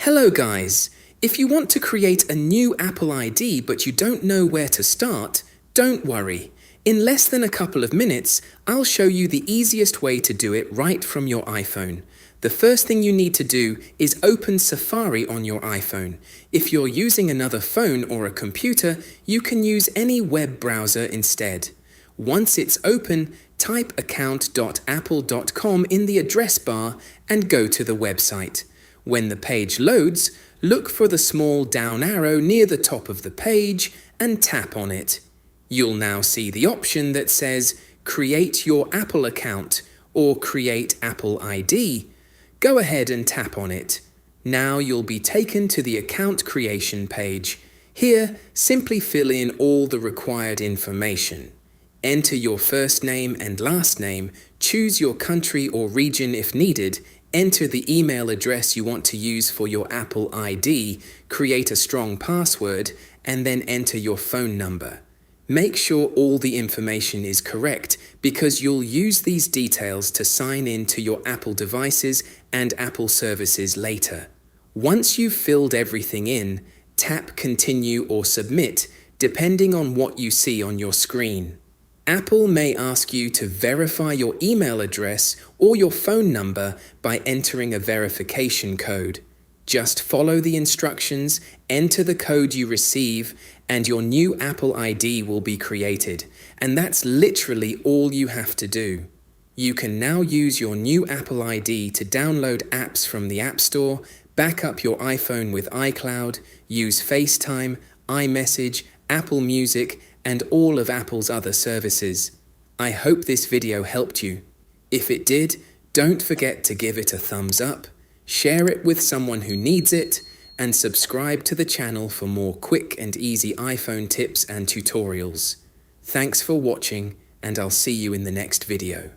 Hello guys! If you want to create a new Apple ID but you don't know where to start, don't worry. In less than a couple of minutes, I'll show you the easiest way to do it right from your iPhone. The first thing you need to do is open Safari on your iPhone. If you're using another phone or a computer, you can use any web browser instead. Once it's open, type account.apple.com in the address bar and go to the website. When the page loads, look for the small down arrow near the top of the page and tap on it. You'll now see the option that says Create your Apple account or Create Apple ID. Go ahead and tap on it. Now you'll be taken to the account creation page. Here, simply fill in all the required information. Enter your first name and last name, choose your country or region if needed, enter the email address you want to use for your Apple ID, create a strong password, and then enter your phone number. Make sure all the information is correct because you'll use these details to sign in to your Apple devices and Apple services later. Once you've filled everything in, tap Continue or Submit, depending on what you see on your screen. Apple may ask you to verify your email address or your phone number by entering a verification code. Just follow the instructions, enter the code you receive, and your new Apple ID will be created. And that's literally all you have to do. You can now use your new Apple ID to download apps from the App Store, back up your iPhone with iCloud, use FaceTime, iMessage, Apple Music, and all of Apple's other services. I hope this video helped you. If it did, don't forget to give it a thumbs up, share it with someone who needs it, and subscribe to the channel for more quick and easy iPhone tips and tutorials. Thanks for watching, and I'll see you in the next video.